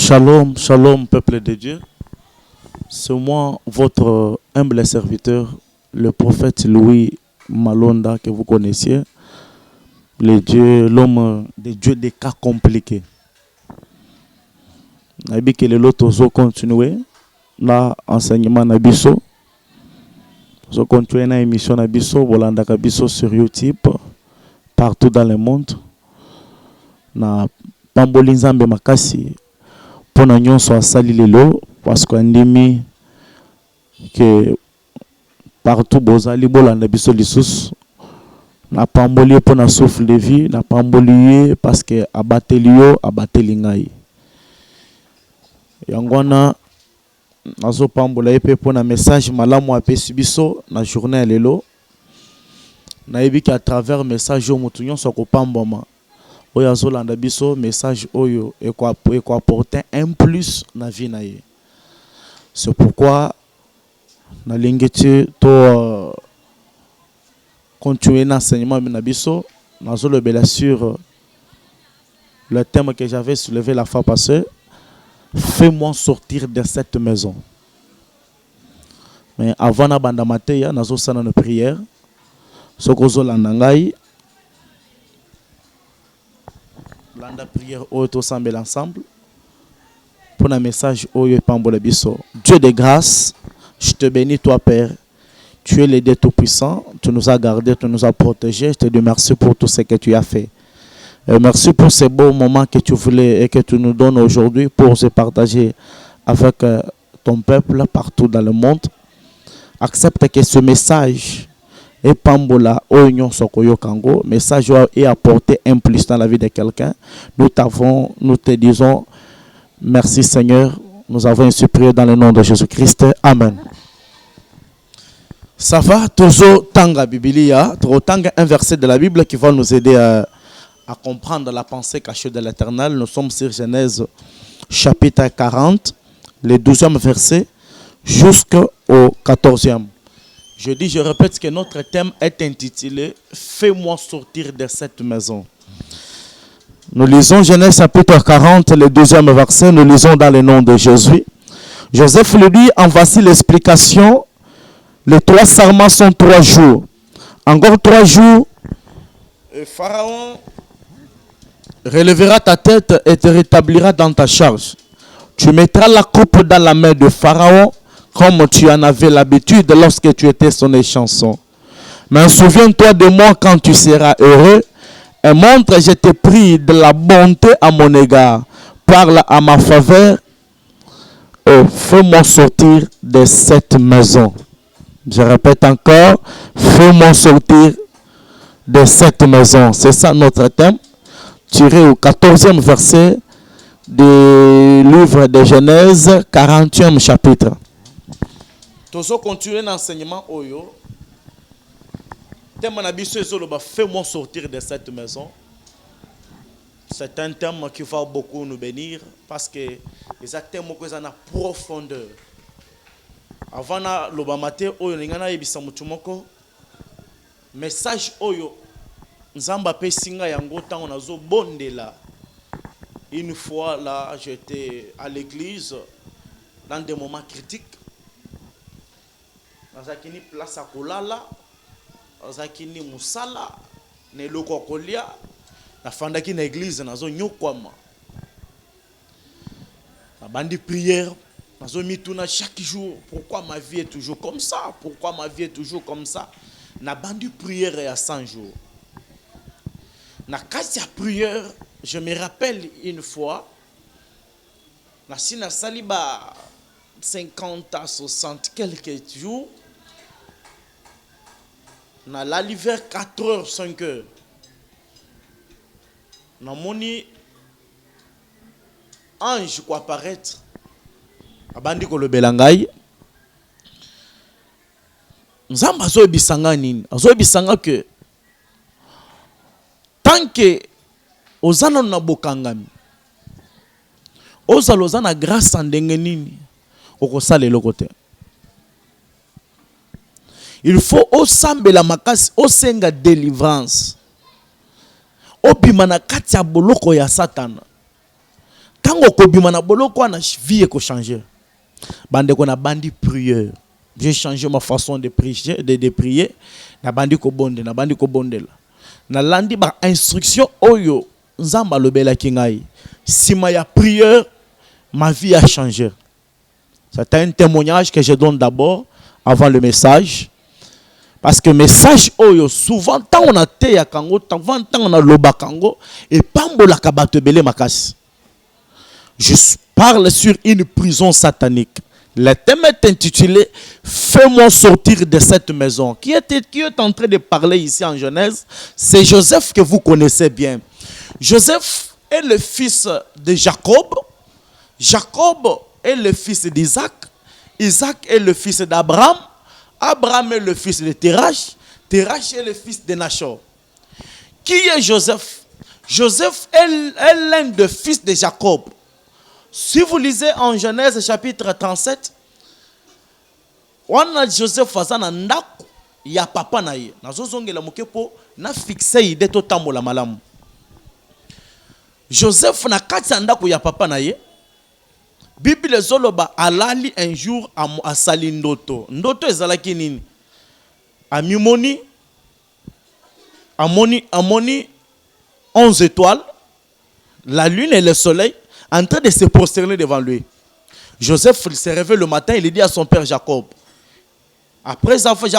Shalom, shalom, peuple de Dieu. C'est moi, votre humble serviteur, le prophète Louis Malonda, que vous connaissiez. L'homme de Dieu des cas compliqués. Nabi que le lot ozo continuer na enseignement na biso. Ozo continuer na émission na biso, bolanda ka biso sur YouTube, partout dans le monde. Na pamboli nzambe makasi pona nyonso asali lelo parce que ndimi que partout bozali bolanda biso lisusu na pamboli pona souffle de vie na pamboli parce que abateli yo abateli ngai yangwana nazo pambola epe pona message malamu apesi biso na journée lelo na yebiki à travers message yo mutu nyonso ko pamboma oyo azolanda biso message oyo et quoi apporter un plus na vie na ye. C'est pourquoi na lingeti to continuer l'enseignement na biso nazo le bela sur le thème que j'avais soulevé la fois passée. Fais-moi sortir de cette maison. Mais avant na banda mateya nazo sana na prière sokozo landa ngai landa prière auto semble ensemble pour un message oyo pambola biso. Dieu de grâce, je te bénis toi Père. Tu es le Dieu tout-puissant, tu nous as gardés, tu nous as protégés. Je te dis merci pour tout ce que tu as fait. Et merci pour ces beaux moments que tu voulais et que tu nous donnes aujourd'hui pour se partager avec ton peuple partout dans le monde. Accepte que ce message et pambola oignon sokoyo kango message est apporté un plus dans la vie de quelqu'un. Nous te disons merci Seigneur. Nous avons ainsi prié dans le nom de Jésus-Christ. Amen. Ça va, toujours tanga Biblia, tanga un verset de la Bible qui va nous aider à comprendre la pensée cachée de l'Éternel. Nous sommes sur Genèse chapitre 40, le 12e verset jusqu'au 14e. Je répète que notre thème est intitulé « Fais-moi sortir de cette maison ». Nous lisons Genèse chapitre 40, le 12e verset. Nous lisons dans le nom de Jésus. Joseph lui dit, en voici l'explication. Les 3 serments sont 3 jours. Encore 3 jours. Et Pharaon relèvera ta tête et te rétablira dans ta charge. Tu mettras la coupe dans la main de Pharaon, comme tu en avais l'habitude lorsque tu étais son échanson. Mais souviens-toi de moi quand tu seras heureux et montre, je te prie, de la bonté à mon égard. Parle à ma faveur et fais-moi sortir de cette maison. Je répète encore, fais-moi sortir de cette maison. C'est ça notre thème, tiré au 14e verset du livre de Genèse, 40e chapitre. Tozo continuer l'enseignement oyo. Thème na biso ezoloba fais-moi sortir de cette maison. C'est un thème qui va beaucoup nous bénir parce que les thèmes qui ont profondeur. Avant na loba maté oyo ngana yebisa mutu moko message oyo nzamba pesinga yango tango nazo bondela. Une fois là, j'étais à l'église dans des moments critiques. Nazakini place à kolala, nazakini musala, ne loko kolia, na fandaki na église nazo nyokwama. Na bandi prière, nazo mituna chaque jour. Pourquoi ma vie est toujours comme ça? Pourquoi ma vie est toujours comme ça? Na bandi prière à 100 jours. Na kasi ya prière, je me rappelle une fois, na sina saliba 50 à 60 quelques jours, na la l'hiver 4 heures, 5 heures. Na moni ange quoi apparaître. Abandi ko lobela ngai. Nzamba zo ebisanga nini? Azo ebisanga que tant que ozana na bokangami ozana grâce ndenge nini okosala eloko te. Il faut osambela makasi osenga délivrance obima na kati ya boloko ya satana tango kobima na boloko na vie eko changer. Bande ko na bandi prière. J'ai changé ma façon de prier, de prier. Na bandi ko bonde, na bandi ko bondela. Na landi ba instruction oyo nzamba lobela kingai. Sima ya prière, ma vie a changé. C'est un témoignage que je donne d'abord avant le message. Parce que message oyo souvent tant on a te ya kango, tant on a loba kango et pambola kabato belé makasi. Je parle sur une prison satanique. Le thème est intitulé Fais-moi sortir de cette maison. Qui est en train de parler ici en Genèse? C'est Joseph que vous connaissez bien. Joseph est le fils de Jacob. Jacob est le fils d'Isaac. Isaac est le fils d'Abraham. Abraham est le fils de Terach. Terach est le fils de Nachor. Qui est Joseph? Joseph est l'un des fils de Jacob. Si vous lisez en Genèse chapitre 37, on a Joseph faisant un ndako ya papa na ye. Nazozongela mokepo na fixe ide to tambola malamu. Joseph na kati ya ndako ya papa na ye. Bible zoloba alali un jour a sali ndoto. Ndoto ezalaki nini? Amoni 11 étoiles, la lune et le soleil en train de se prosterner devant lui. Joseph se réveille le matin, il dit à son père Jacob. Après avoir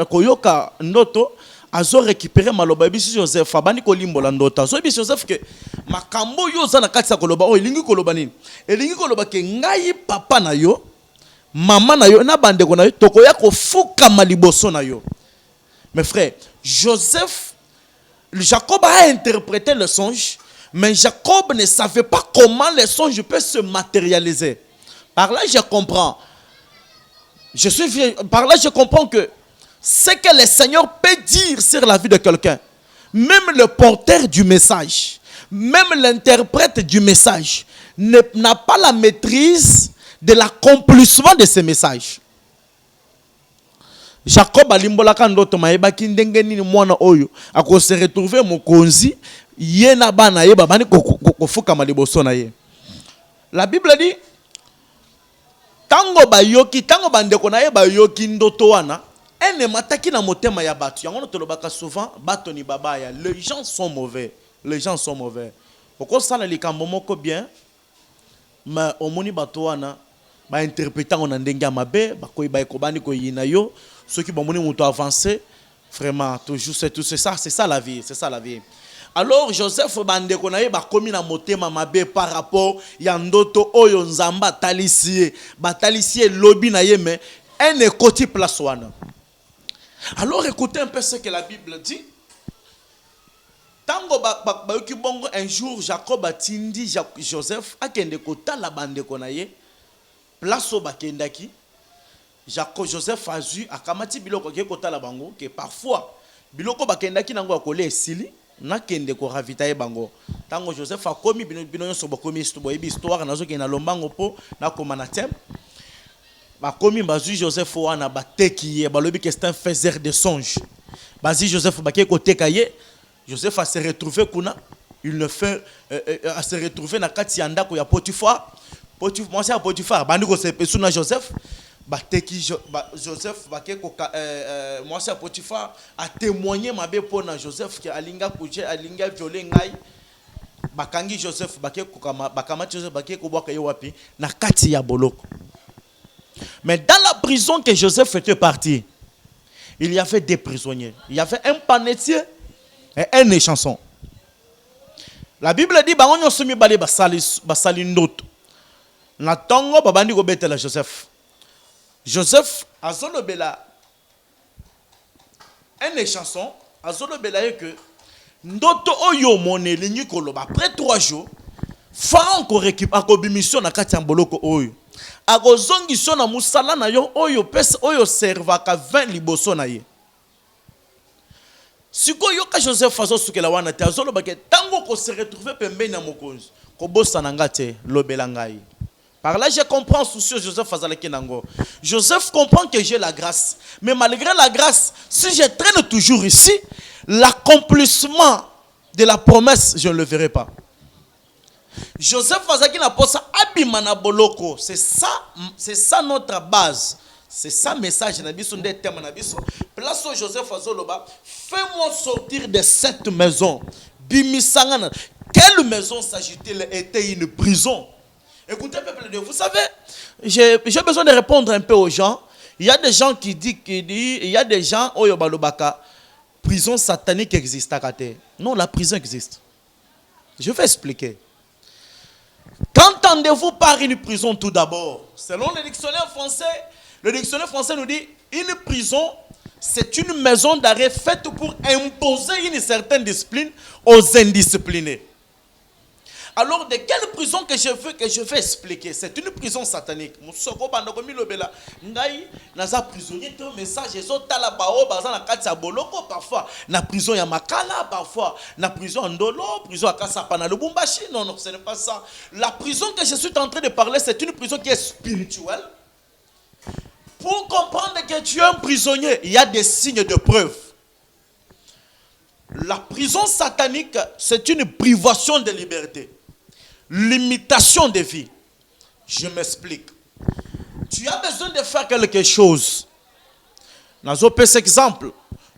koyoka ndoto, azo récupérer maloba biso Joseph abani ko limbola ndoto. So biso Joseph ke makambo yo za na kati ya koloba o elingi koloba nini? Elingi koloba ke ngai papa na yo, mama na yo na bande ko na yo tokoya ko fuka maliboso na yo. Mes frères, Jacob a interprété le songe. Mais Jacob ne savait pas comment les songes peuvent se matérialiser. Par là, je comprends. Par là, je comprends que ce que le Seigneur peut dire sur la vie de quelqu'un, même le porteur du message, même l'interprète du message, n'a pas la maîtrise de l'accomplissement de ce message. Jacob a limbolaka ndoto maeba kindenge nini mwana oyo ako se retrouver mokonzi yena bana yeba bani kofuka maliboso na ye. La Bible dit tango bandeko na ye bayoki ndoto wana ene mataki na motema ya batu yango tolobaka souvent bato ni babaya. Les gens sont mauvais, les gens sont mauvais. Oko sala likambo moko bien mais omoni bato wana ba interpréter on ndenge ya mabe bakoyi ba ekobani ko yina yo ceux qui bomoni muto avancer vraiment toujours c'est ça la vie, c'est ça la vie. Alors Joseph bandeko na ye ba komi na motema mabe par rapport ya ndoto oyo nzamba talisie lobby na ye mais un ekoti place wana. Alors écoutez un peu ce que la Bible dit. Tango ba yoki bongo un jour Jacob atindi Joseph akende kotala bandeko na ye place o bakendaki. Joseph a vu akamati biloko ke kotala bango que parfois biloko bakendaki nango akole esili na kende ko ravitaye bango. Tango Joseph a komi bino nyonso bakomi histoire nazo ke na lombango po na komana tem. Bakomi bazu Joseph wana bateki ye balobi que c'est un faiseur de songes. Bazi Joseph baké koteka ye. Joseph a se retrouvé kuna a se retrouvé na kati ya ndako ya Potiphar. Moi c'est Potiphar bandi ko se pesuna Joseph. Joseph moi c'est Potiphar a témoigné ma bé pour Joseph qui alinga kuche alinga violé ngai bakangi Joseph bakama Joseph baké ko boka yo wapi na kati ya boloko. Mais dans la prison que Joseph était parti, il y avait deux prisonniers. Il y avait un panetier et un échanson. La Bible dit ba onyo sumi bale basali ndoto. Na tongo babandi ko betela Joseph. Joseph azolobela un échanson azolobela que ndoto oyo mone lingi koloba après 3 jours Pharaon ko récupère ko bimission na kati ya boloko oyo akozongi so na musala na yo oyo pesa oyo servaka 20 liboso na ye. Siko yo ka Joseph azosukela wana te azoloba ke tango ko se retrouver pembeni na mokonzi ko bosa na ngate lobela ngai. Par là, je comprends soucieux Joseph Azalaki Nango. Joseph comprend que j'ai la grâce. Mais malgré la grâce, si je traîne toujours ici, l'accomplissement de la promesse, je ne le verrai pas. Joseph azaki na posa abima na boloko. C'est ça notre base. C'est ça message na biso nde thème na biso. Place où Joseph azoloba, fais-moi sortir de cette maison. Bimisangana. Quelle maison s'agit-il? Était une prison. Écoutez, peuple de Dieu, vous savez, j'ai besoin de répondre un peu aux gens. Il y a des gens qui disent, il y a des gens, oh yobalobaka, prison satanique existe à côté. Non, la prison existe. Je vais expliquer. Qu'entendez-vous par une prison tout d'abord? Selon le dictionnaire français nous dit, une prison, c'est une maison d'arrêt faite pour imposer une certaine discipline aux indisciplinés. Alors, de quelle prison que je veux expliquer? C'est une prison satanique. Prisonnier, message, parfois, na prison ya Makala, parfois, na prison Ndolo, prison à Kasapana, le Bumbashi. Non, non, ce n'est pas ça. La prison que je suis en train de parler, c'est une prison qui est spirituelle. Pour comprendre que tu es un prisonnier, il y a des signes de preuve. La prison satanique, c'est une privation de liberté. Limitation de vie. Je m'explique. Tu as besoin de faire quelque chose. Dans un exemple,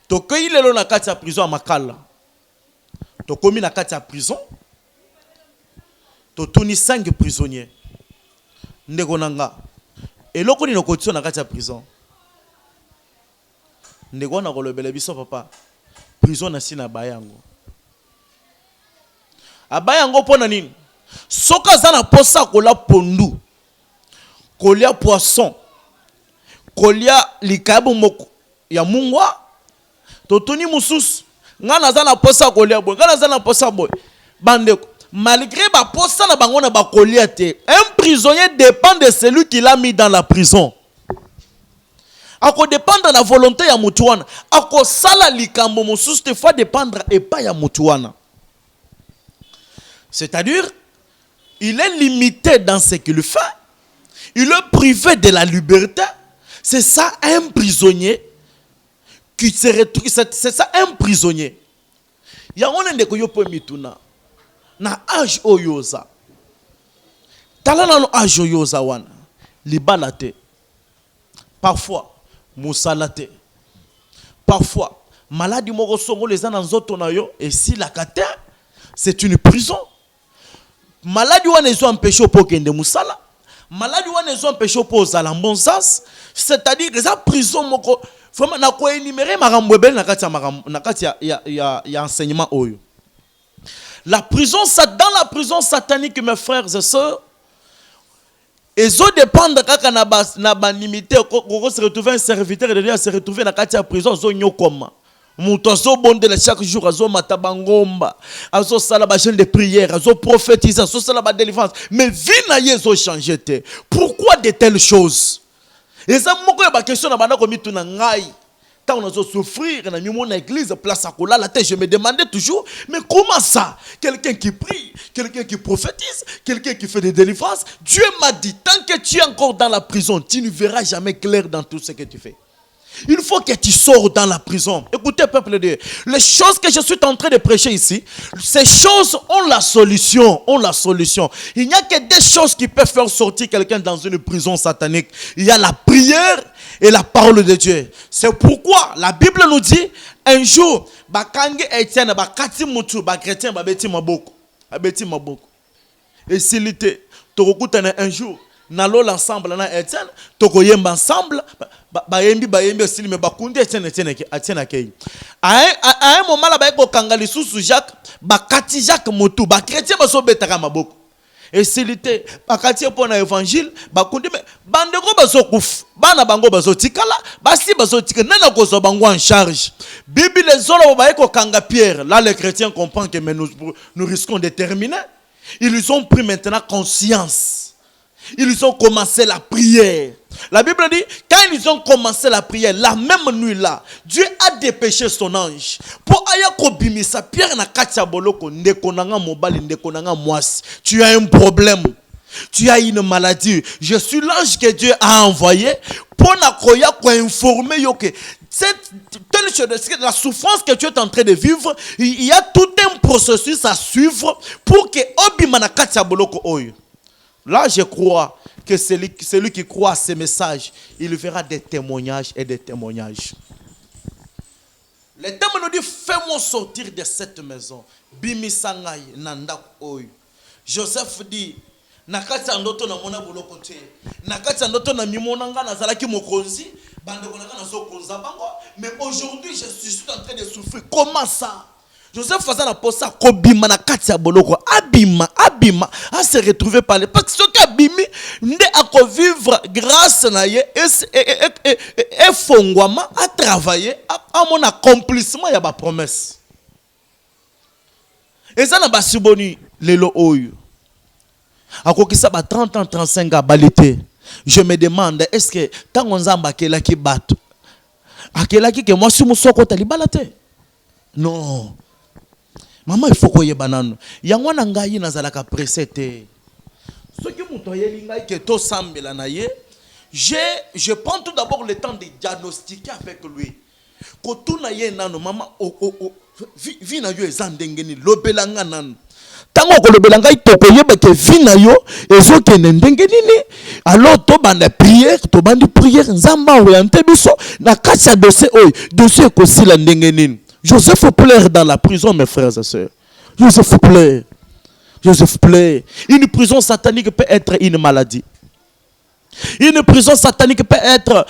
tu as cueilli la prison à Makala. Tu as commis la prison. Tu as tenu 5 prisonniers. Ndegonanga. Et l'autre ni nokotio na kati ya prison. Ndeko na kolobela biso papa. Prison na sina bayango. Abayango pona nini? Soka zana posa kola pondu. Kolia poisson. Kolia likabu moko ya mungwa. Totoni mususu. Ngana zana posa kolia boy. Ngana zana posa boy. Bandeko. Malgré ba posa na bango na ba kolia te, un prisonnier dépend de celui qui l'a mis dans la prison. Ako dépendre de la volonté ya mutuana. Ako sala likambo mususu te fois dépendre et pas ya mutuana. C'est-à-dire, il est limité dans ce qu'il fait. Il est privé de la liberté. C'est ça un prisonnier qui se retrouve. C'est ça un prisonnier. Il y a un de koyopo mituna. Na âge oyoza. Talana no âge oyoza wana. Libalate. Parfois, musalate. Parfois, maladie moko songo les ans nzoto na yo et si la kate, c'est une prison. Maladie wana ezo empêcher po kende musala. Maladie wana ezo empêcher po za la bon sens, c'est-à-dire que ça prison moko vraiment na ko énumérer makambo ebele na kati ya enseignement oyo. La prison, dans la prison satanique, mes frères et sœurs, ils ont dépendre de na banimité, qu'on se retrouve un serviteur et de se retrouver dans la prison, ils ont comme. Moutozo bonde chaque jour, ils ont matabangomba, ils ont salaba jeûne de prière, ils ont prophétisé, ils ont salaba délivrance. Mais vie na ils ont changé. Pourquoi de telles choses? Et ça, moi, il y a une question, quand on a souffrir dans mon église, place à cola, la tête, je me demandais toujours, mais comment ça? Quelqu'un qui prie, quelqu'un qui prophétise, quelqu'un qui fait des délivrances. Dieu m'a dit, tant que tu es encore dans la prison, tu ne verras jamais clair dans tout ce que tu fais. Il faut que tu sors dans la prison. Écoutez, peuple de Dieu, les choses que je suis en train de prêcher ici, ces choses ont la solution. Il n'y a que des choses qui peuvent faire sortir quelqu'un dans une prison satanique. Il y a la prière et la parole de Dieu. C'est pourquoi la Bible nous dit, un jour, bakange Etienne, bakati mutu, bakretien, babeti maboko. Et s'il était, un jour, nalo l'ensemble na Etienne, tokoyemba ensemble, bayembi aussi mais bakundi Etienne akei. À un moment là ba kangali sous Jacques, bakati Jacques mutu, bakretien baso betaka maboko. Et s'il était bakati pour l'évangile, bakundi mais bandeko baso kuf, bana bango baso tikala, basi baso tikala, nana koso bango en charge. Bible les autres ba ko kanga Pierre, là les chrétiens comprennent que nous risquons de terminer. Ils ont pris maintenant conscience. Ils ont commencé la prière. La Bible dit, quand ils ont commencé la prière, la même nuit là, Dieu a dépêché son ange. Pour ayako bimisa Pierre na katia boloko ndekonanga mobali ndekonanga mwasi. Tu as un problème. Tu as une maladie. Je suis l'ange que Dieu a envoyé pour na koya ko informer yo que La souffrance que tu es en train de vivre, il y a tout un processus à suivre pour que obimana katia boloko oyo. Là, je crois que celui qui croit à ces messages, il verra des témoignages et des témoignages. Le thème nous dit, fais-moi sortir de cette maison. Bimisangai nanda oyo. Joseph dit, nakati andoto na mona boloko te. Nakati andoto na mimona nga nazalaki mokonzi, bande konaka na so konza bango, mais aujourd'hui je suis en train de souffrir. Comment ça? Joseph faisait la posa kobima na kati ya boloko, abima a se retrouver par les parce que ce qui abimi nde a vivre grâce na ye et fongwama a travailler à mon accomplissement ya ba promesse. Et ça na basiboni lelo oyo. Akokisa ba 30 ans 35 ans balité. Je me demande est-ce que tant on zamba kela ki bato akela ki ke moi si musoko tali balate. Non. Maman il faut koye banano. Yango na ngai nazalaka pressé te. Ce qui mutoyeli ngai ke to sambela na ye, je prends tout d'abord le temps de diagnostiquer avec lui. Ko tuna ye nano maman vi na yo ezandengeni lobelanga nano. Tango kolobela ngai tokoyeba ke vi na yo ezokende ndenge nini, alors to banda prière to bandi prière nzamba orienté biso na kati ya dossier ekosila ndenge nini. Joseph pleure dans la prison, mes frères et sœurs. Joseph pleure. Joseph pleure. Une prison satanique peut être une maladie. Une prison satanique peut être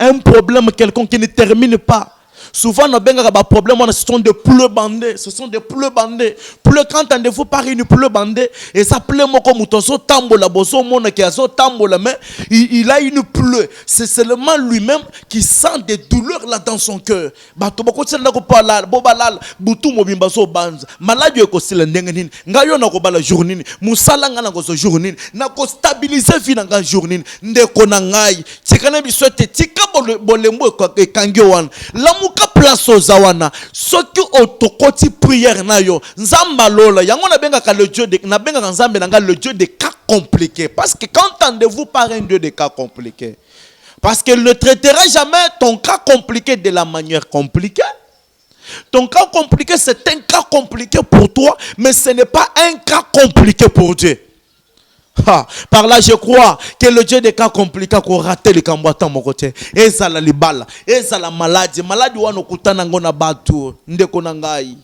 un problème quelconque qui ne termine pas. Souvent, nos problèmes, ce sont des pleurs bandés. Ce sont des pleurs bandés. Pleurs, quand entendez-vous par une pleure bandée, et ça pleure comme un tambola, bozo mona qui a so tambola, mais il a une pleure. C'est seulement lui-même qui sent des douleurs là dans son cœur. Bato bako tsela ko pala, bobalal, butu mobimba so banza. Maladi ko sila ndengenini. Ngayo na ko bala journée. Musala nga na ko so journée. Na ko stabiliser vie na nga journée. Ndeko na ngai. Tikana bisote tika bolembo ko kangyo wan. Ka place aux awana ceux qui otokoti prière na yo nzamba lola yango na benga ka le Dieu de na benga nzambe na le Dieu de cas compliqués, parce que quand entendez-vous par un Dieu de cas compliqués, parce qu'il ne traitera jamais ton cas compliqué de la manière compliquée. Ton cas compliqué c'est un cas compliqué pour toi, mais ce n'est pas un cas compliqué pour Dieu. Par là, je crois que le Dieu des cas compliqués qu'on raté le camboatan mon côté. Et ça la libala, et ça la maladie, maladie ou kutana ngona batu, ndeko nangai.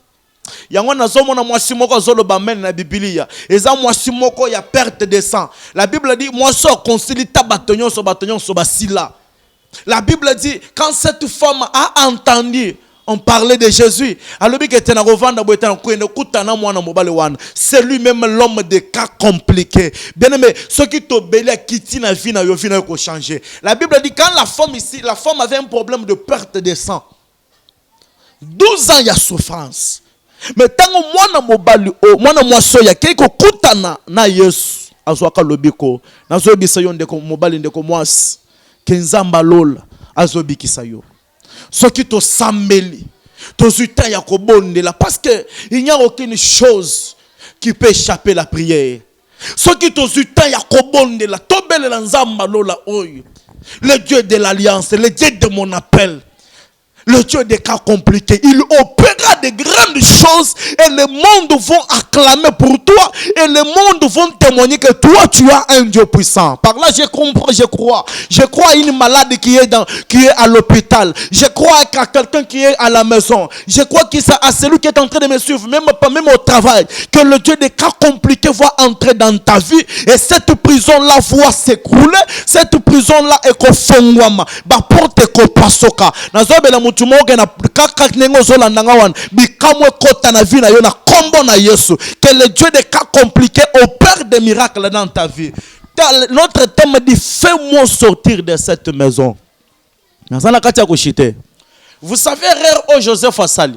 Yango na zomo na mwasi moko zolo bamen na Biblia. Eza mwasi moko ya perte de sang. La Bible dit moi so concili tabatonyon so basila. La Bible dit quand cette femme a entendu on parlait de Jésus. C'est lui-même l'homme des cas compliqués. Bien aimé, ceux qui t'obéissent à quitter la vie, n'a changer. La Bible dit quand la femme ici, la femme avait un problème de perte de sang. 12 ans il y a souffrance. Mais tant que moi soya quelque kutana na Yesu azwaka lobiko nazo bisayo ndeko mobali ndeko mwasi kenzamba lola azobikisa yo. Ce qui te sambeli, parce que il n'y a aucune chose qui peut échapper la prière. Ce qui te le Dieu de l'alliance, le Dieu de mon appel, le Dieu des cas compliqués, il opérera de grandes choses et le monde vont acclamer pour toi et le monde vont témoigner que toi tu as un Dieu puissant. Par là je comprends, je crois à une malade qui est à l'hôpital, je crois à quelqu'un qui est à la maison, je crois à celui qui est en train de me suivre, même au travail, que le Dieu des cas compliqués va entrer dans ta vie et cette prison là va s'écrouler, cette prison là est kofongwama, ba porte ko pasoka. Que le Dieu des cas compliqués opère des miracles dans ta vie. Notre thème dit fais-moi sortir de cette maison. Vous savez rare Joseph a sali.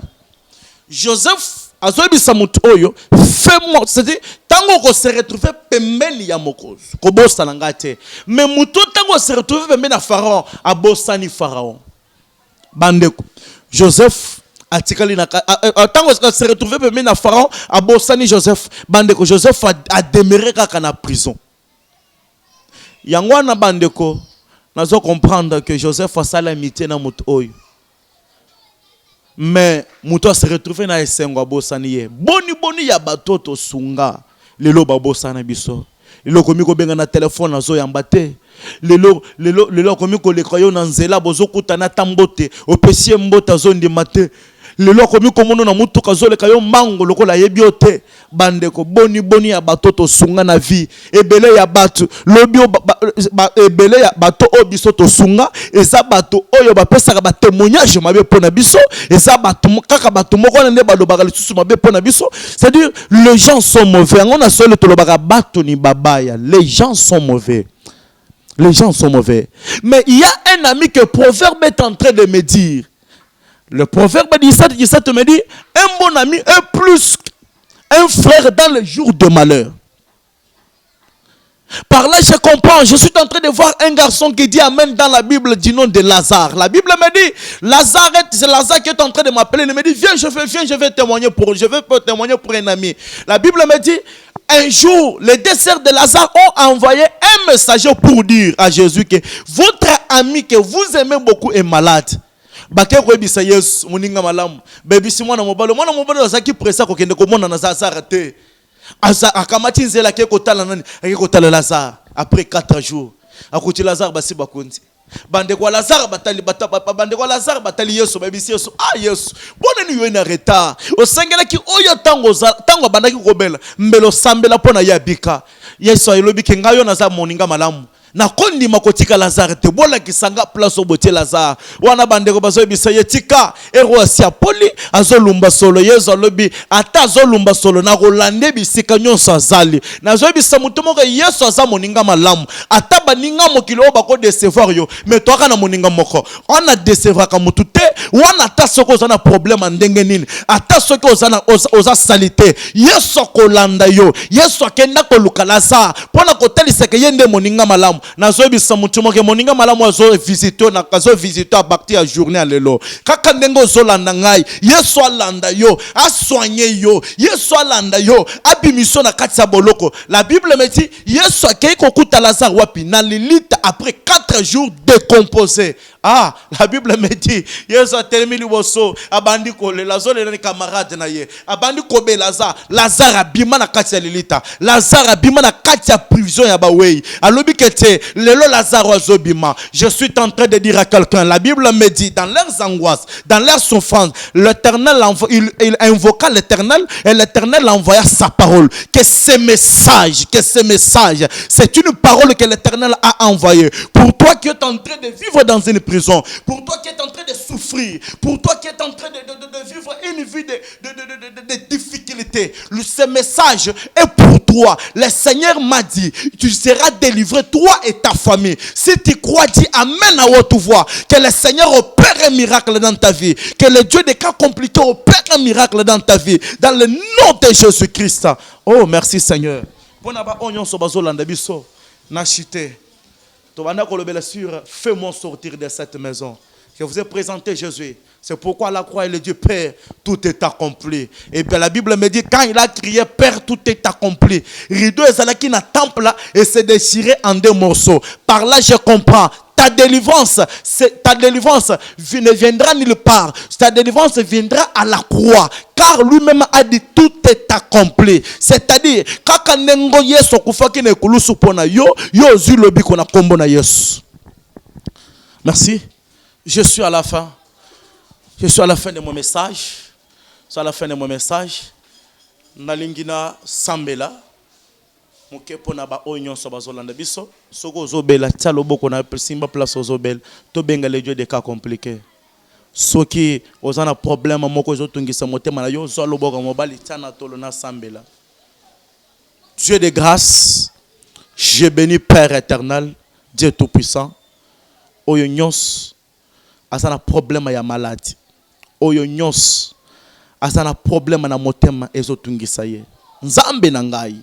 Joseph a fais-moi, c'est-à-dire tango ko se retrouver pembeni ya mokozi ko bossa na ngate, mais muto tango se retrouver pembeni na Pharaon a bossani Pharaon. Bandeko Joseph atikali na tango se retrouver pembeni na Pharaon a bossani Joseph. Bandeko Joseph a demeuré kaka na prison. Yango na bandeko Nous allons comprendre que Joseph a sa l'amitié dans Moutoy. Mais Moutoy se retrouve dans les Sengo Bosaniye. Boni ya batoto sunga. Lelo babosana biso. Lelo komiko benga na téléphone na zo yambate. Lelo komiko lekroyo na nzela bozo kutana tambote. Opesie mbota zo ndimate. Lelo komiko mono na mutuka zo lekayo mango lokola yebiote. Bandeko boni ya batoto sunga na vie. Ebele ya batu. Lobio ebele ya bato obiso to sunga. Eza bato oyo bapesaka ba témoignage mabe pona biso. Eza bato kaka bato moko na neba lobaka lisusu mabe pona biso. C'est-à-dire les gens sont mauvais. On a seul to lobaka bato ni babaya. Les gens sont mauvais. Les gens sont mauvais. Mais il y a un ami que le proverbe est en train de me dire. Le proverbe 17 me dit, un bon ami est plus qu'un frère dans le jour de malheur. Par là, je comprends. Je suis en train de voir un garçon qui dit Amen dans la Bible du nom de Lazare. La Bible me dit, c'est Lazare qui est en train de m'appeler. Il me dit, viens, je vais témoigner pour un ami. La Bible me dit, un jour, les desserts de Lazare ont envoyé un messager pour dire à Jésus que votre ami que vous aimez beaucoup est malade. Bake ko ebisa Yesu muninga malamu bebi si mwana mobalo ozaki pressa ko kende ko mona na Lazare te asa akamati nzela ke ko tala nani ke ko tala Lazare après 4 jours akuti Lazare basi bakonzi bande kwa Lazare batali bande kwa Lazare batali Yesu bebi si Yesu Yesu bona ni wena retard osengela ki oyo tango bandaki kobela mbelo sambela pona yabika Yesu ayelobi ke ngayo na za moninga malamu na kondi makotika Lazare te bola kisanga place obotie Lazare wana bandeko bazo bisa yetika ero asia poli azolumba solo Yesu alobi ata azolumba solo na kolande bisika nyonso azali nazo bisa mutu moko Yesu aza moninga malamu ata baninga mokilo bako décevoir yo mais toka na moninga moko on a décevoir ka mutu te wana ata soko ozana problème ndenge nini ata soko oza salité Yesu kolanda yo Yesu akenda koluka Lazare pona kotelisa ke yende moninga malamu nazo bisa mutu moke moninga malamu azo visiter na kazo visiter bakti a journée alelo kaka ndengo zolanda ngai Yesu alanda yo asoigner yo Yesu alanda yo abimiso na kati ya boloko. La Bible me dit Yesu akei kokuta Lazare wapi na lilita après 4 jours décomposé. La Bible me dit Yesu atelemi liboso abandi kolela zolela ni camarade na ye abandi kobe Lazare abima na kati ya lilita Lazare abima na kati ya prison ya bawei alobi kete lelo Lazare azobima. Je suis en train de dire à quelqu'un, la Bible me dit dans leurs angoisses, dans leurs souffrances, l'Éternel il invoqua l'Éternel et l'Éternel envoya sa parole. Que ce message, c'est une parole que l'Éternel a envoyée pour toi qui es en train de vivre dans une prison, pour toi qui es en train de souffrir, pour toi qui es en train de vivre une vie de difficultés. Ce message est pour toi. Le Seigneur m'a dit, tu seras délivré, toi et ta famille. Si tu crois, dis Amen à haute voix. Que le Seigneur opère un miracle dans ta vie. Que le Dieu des cas compliqués opère un miracle dans ta vie. Dans le nom de Jésus-Christ. Oh, merci Seigneur. Fais-moi sortir de cette maison. Je vous ai présenté Jésus. C'est pourquoi la croix et le Dieu Père, tout est accompli. Et bien la Bible me dit, quand il a crié, Père, tout est accompli. Rideau et Zalaki na temple là et s'est déchiré en 2 morceaux. Par là, je comprends. Ta délivrance ne viendra nulle part. Ta délivrance viendra à la croix. Car lui-même a dit tout est accompli. C'est-à-dire, quand nengo yeso kufaki ne kulusu pona yo zulobi kona kombo na Yesu. Merci. Je suis à la fin. Je suis à la fin de mon message. C'est à la fin de mon message. Nalingina sambela. Mokepo na ba onyon so bazolanda biso. Soko zobela talo boko na simba place ozobel. To benga le Dieu de cas compliqués. Soki ozana problème moko zotungisa motema na yo zo loboko mobali tana tolo na sambela. Dieu de grâce, je bénis Père éternel, Dieu tout puissant. Oyo nyos azana problème ya maladie. Oyo nyos azana problème na motema ezotungisa ye. Nzambe na ngai.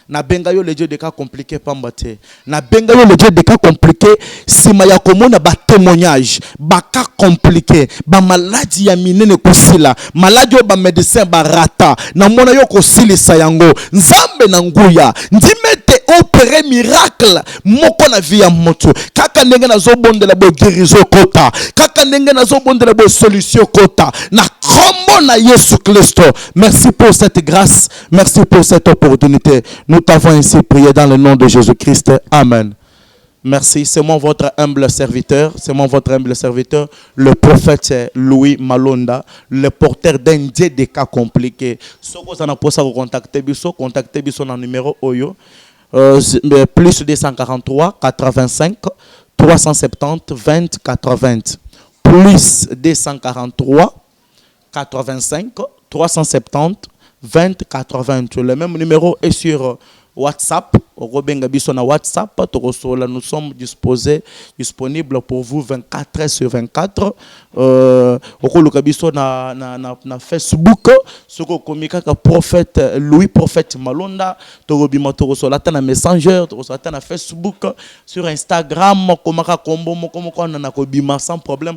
Na benga yo le Dieu de cas compliqué pambate. Na benga yo le Dieu de cas compliqué sima ya komona ba témoignage, ba cas compliqué, ba maladie ya minene kusila, maladie ba médecin ba rata. Na mona yo kosilisa yango. Nzambe na nguya, ndimete opérer miracle moko na vie ya moto kaka ndenge nazobondela bo guérison kota kaka ndenge nazobondela bo solution kota na kombo na Yesu Kristo. Merci pour cette grâce, merci pour cette opportunité. Nous t'avons ainsi prié dans le nom de Jésus-Christ. Amen. Merci, c'est moi votre humble serviteur, le prophète Louis Malonda, le porteur d'un Dieu des cas compliqués. Si vous avez contacté biso dans le numéro Oyo, plus 243 85 370 20 80, plus 243 85 370 20 80. Le même numéro est sur WhatsApp. Nous sommes disponibles pour vous 24 heures sur 24. Na Facebook, prophète Louis prophète Malonda, na Messenger, na Facebook, sur Instagram, sans problème.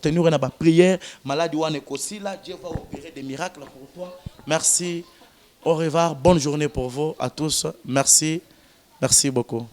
Tenir une prière, maladie Dieu va opérer des miracles pour toi. Merci. Au revoir, bonne journée pour vous à tous. Merci, merci beaucoup.